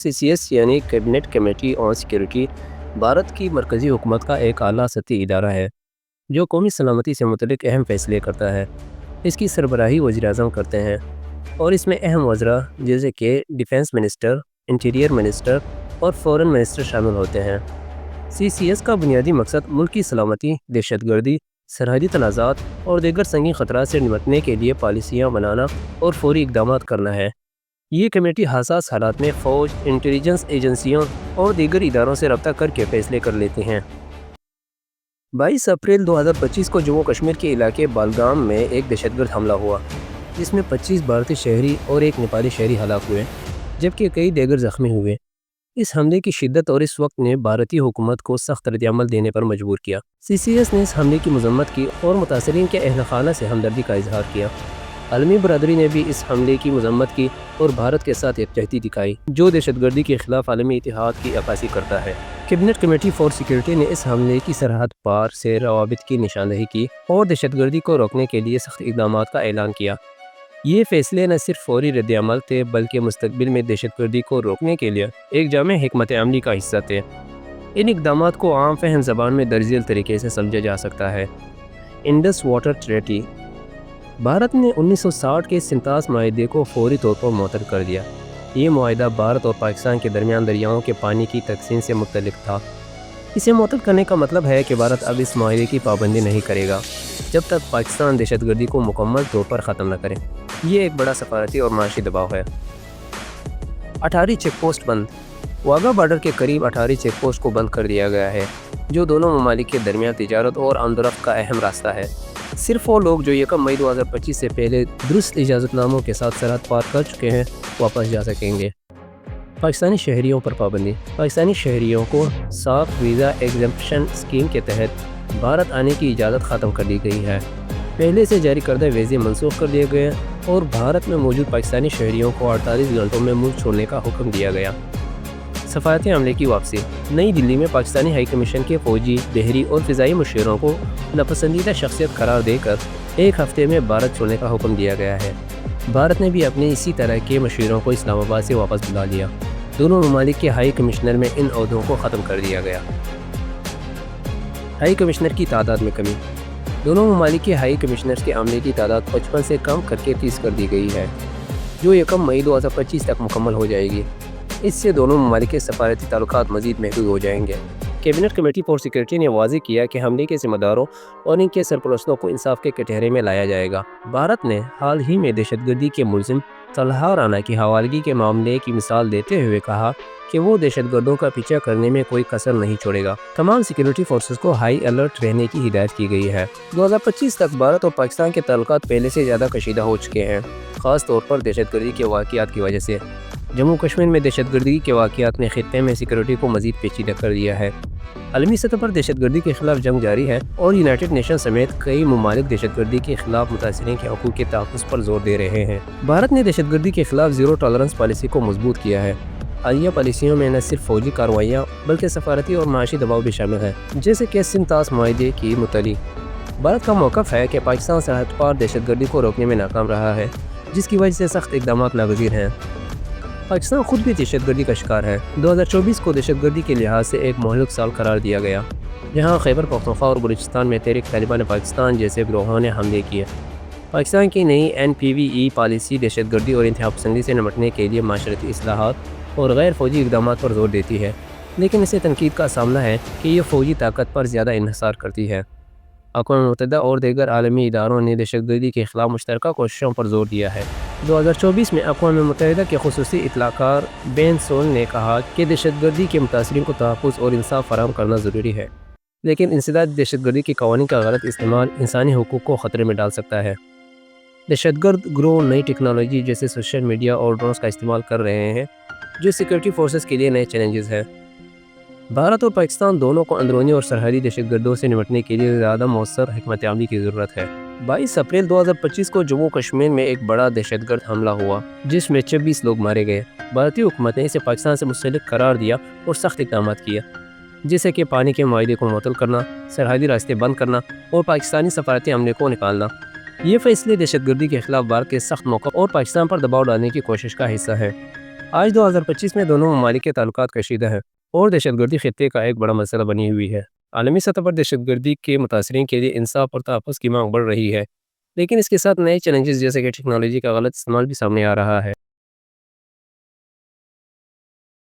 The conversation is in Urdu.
CCS یعنی cabinet committee on security Bharat کی مرکزی حکومت کا ایک اعلیٰ سطحی ادارہ ہے جو قومی سلامتی سے متعلق اہم فیصلے کرتا ہے۔ اس کی سربراہی وزیر اعظم کرتے ہیں اور اس میں اہم وزراء جیسے کہ ڈیفنس منسٹر، انٹیریئر منسٹر اور فورن منسٹر شامل ہوتے ہیں۔ CCS کا بنیادی مقصد ملکی سلامتی، دہشت گردی، سرحدی تنازعات اور دیگر سنگین خطرات سے نمٹنے کے لیے پالیسیاں بنانا اور فوری اقدامات کرنا ہے۔ یہ کمیٹی حساس حالات میں فوج، انٹیلیجنس ایجنسیوں اور دیگر اداروں سے رابطہ کر کے فیصلے کر لیتے ہیں۔ 22 اپریل 2025 کو جموں کشمیر کے علاقے بالگام میں ایک دہشت گرد حملہ ہوا جس میں 25 بھارتی شہری اور ایک نیپالی شہری ہلاک ہوئے جبکہ کئی دیگر زخمی ہوئے۔ اس حملے کی شدت اور اس وقت نے بھارتی حکومت کو سخت رد عمل دینے پر مجبور کیا۔ CCS نے اس حملے کی مذمت کی اور متاثرین کے اہل خانہ سے ہمدردی کا اظہار کیا۔ عالمی برادری نے بھی اس حملے کی مذمت کی اور بھارت کے ساتھ یکجہتی دکھائی جو دہشت گردی کے خلاف عالمی اتحاد کی عکاسی کرتا ہے۔ کیبنٹ کمیٹی فار سیکیورٹی نے اس حملے کی سرحد پار سے روابط کی نشاندہی کی اور دہشت گردی کو روکنے کے لیے سخت اقدامات کا اعلان کیا۔ یہ فیصلے نہ صرف فوری رد عمل تھے بلکہ مستقبل میں دہشت گردی کو روکنے کے لیے ایک جامع حکمت عملی کا حصہ تھے۔ ان اقدامات کو عام فہم زبان میں درج ذیل طریقے سے سمجھا جا سکتا ہے۔ انڈس واٹر ٹریٹی بھارت نے 1960 کے سنتاس معاہدے کو فوری طور پر معطل کر دیا۔ یہ معاہدہ بھارت اور پاکستان کے درمیان دریاؤں کے پانی کی تقسیم سے متعلق تھا۔ اسے معطل کرنے کا مطلب ہے کہ بھارت اب اس معاہدے کی پابندی نہیں کرے گا جب تک پاکستان دہشت گردی کو مکمل طور پر ختم نہ کرے۔ یہ ایک بڑا سفارتی اور معاشی دباؤ ہے۔ اٹاری چیک پوسٹ بند واگا بارڈر کے قریب اٹاری چیک پوسٹ کو بند کر دیا گیا ہے جو دونوں ممالک کے درمیان تجارت اور آمد و رفت کا اہم راستہ ہے۔ صرف وہ لوگ جو 1 مئی 2025 سے پہلے درست اجازت ناموں کے ساتھ سرحد پار کر چکے ہیں واپس جا سکیں گے۔ پاکستانی شہریوں پر پابندی پاکستانی شہریوں کو سافٹ ویزا ایگزمپشن اسکیم کے تحت بھارت آنے کی اجازت ختم کر دی گئی ہے۔ پہلے سے جاری کردہ ویزے منسوخ کر دیے گئے اور بھارت میں موجود پاکستانی شہریوں کو 48 گھنٹوں میں ملک چھوڑنے کا حکم دیا گیا۔ سفارتی عملے کی واپسی نئی دلی میں پاکستانی ہائی کمیشن کے فوجی، بحری اور فضائی مشیروں کو ناپسندیدہ شخصیت قرار دے کر ایک ہفتے میں بھارت چھوڑنے کا حکم دیا گیا ہے۔ بھارت نے بھی اپنے اسی طرح کے مشیروں کو اسلام آباد سے واپس بلا لیا۔ دونوں ممالک کے ہائی کمشنر میں ان عہدوں کو ختم کر دیا گیا۔ ہائی کمشنر کی تعداد میں کمی دونوں ممالک کے ہائی کمشنرز کے عملے کی تعداد 55 سے کم کر کے 30 کر دی گئی ہے جو 1 مئی 2025 تک مکمل ہو جائے گی۔ اس سے دونوں ممالک کے سفارتی تعلقات مزید محدود ہو جائیں گے۔ کیبنٹ کمیٹی فار سیکیورٹی نے واضح کیا کہ حملے کے ذمہ داروں اور ان کے سرپرستوں کو انصاف کے کٹہرے میں لایا جائے گا۔ بھارت نے حال ہی میں دہشت گردی کے ملزم طلحہ رانا کی حوالگی کے معاملے کی مثال دیتے ہوئے کہا کہ وہ دہشت گردوں کا پیچھا کرنے میں کوئی کسر نہیں چھوڑے گا۔ تمام سیکیورٹی فورسز کو ہائی الرٹ رہنے کی ہدایت کی گئی ہے۔ 2025 تک بھارت اور پاکستان کے تعلقات پہلے سے زیادہ کشیدہ ہو چکے ہیں، خاص طور پر دہشت گردی کے واقعات کی وجہ سے۔ جموں کشمیر میں دہشت گردی کے واقعات نے خطے میں سیکیورٹی کو مزید پیچیدہ کر دیا ہے۔ عالمی سطح پر دہشت گردی کے خلاف جنگ جاری ہے اور یونائٹڈ نیشن سمیت کئی ممالک دہشت گردی کے خلاف متاثرین کے حقوق کے تحفظ پر زور دے رہے ہیں۔ بھارت نے دہشت گردی کے خلاف زیرو ٹالرنس پالیسی کو مضبوط کیا ہے۔ حالیہ پالیسیوں میں نہ صرف فوجی کارروائیاں بلکہ سفارتی اور معاشی دباؤ بھی شامل ہے، جیسے کہ سنتاس معاہدے کی متعلق۔ بھارت کا موقف ہے کہ پاکستان سرحد پار دہشت گردی کو روکنے میں ناکام رہا ہے جس کی وجہ سے سخت اقدامات ناگزیر ہیں۔ پاکستان خود بھی دہشت گردی کا شکار ہے۔ 2024 کو دہشت گردی کے لحاظ سے ایک مہلک سال قرار دیا گیا جہاں خیبر پختونخوا اور بلوچستان میں تحریک طالبان پاکستان جیسے گروہوں نے حملے کیے۔ پاکستان کی نئی NPVE پالیسی دہشت گردی اور انتہا پسندی سے نمٹنے کے لیے معاشرتی اصلاحات اور غیر فوجی اقدامات پر زور دیتی ہے، لیکن اسے تنقید کا سامنا ہے کہ یہ فوجی طاقت پر زیادہ انحصار کرتی ہے۔ اقوام متحدہ اور دیگر عالمی اداروں نے دہشت گردی کے خلاف مشترکہ کوششوں پر زور دیا ہے۔ 2024 میں اقوام متحدہ کے خصوصی اطلاع کار بین سول نے کہا کہ دہشت گردی کے متاثرین کو تحفظ اور انصاف فراہم کرنا ضروری ہے، لیکن انسداد دہشت گردی کے قوانین کا غلط استعمال انسانی حقوق کو خطرے میں ڈال سکتا ہے۔ دہشت گرد گروہ نئی ٹیکنالوجی جیسے سوشل میڈیا اور ڈرونز کا استعمال کر رہے ہیں جو سیکیورٹی فورسز کے لیے نئے چیلنجز ہیں۔ بھارت اور پاکستان دونوں کو اندرونی اور سرحدی دہشت گردوں سے نمٹنے کے لیے زیادہ مؤثر حکمت عملی کی ضرورت ہے۔ 22 اپریل 2025 کو جموں کشمیر میں ایک بڑا دہشت گرد حملہ ہوا جس میں 26 لوگ مارے گئے۔ بھارتی حکومت نے اسے پاکستان سے منسلک قرار دیا اور سخت اقدامات کیے جیسے کہ پانی کے معاہدے کو معطل کرنا، سرحدی راستے بند کرنا اور پاکستانی سفارتی عملے کو نکالنا۔ یہ فیصلے دہشت گردی کے خلاف بھارت کے سخت موقف اور پاکستان پر دباؤ ڈالنے کی کوشش کا حصہ ہے۔ آج 2025 میں دونوں ممالک کے تعلقات کشیدہ ہیں اور دہشت گردی خطے کا ایک بڑا مسئلہ بنی ہوئی ہے۔ عالمی سطح پر دہشت گردی کے متاثرین کے لیے انصاف اور تحفظ کی مانگ بڑھ رہی ہے، لیکن اس کے ساتھ نئے چیلنجز جیسے کہ ٹیکنالوجی کا غلط استعمال بھی سامنے آ رہا ہے۔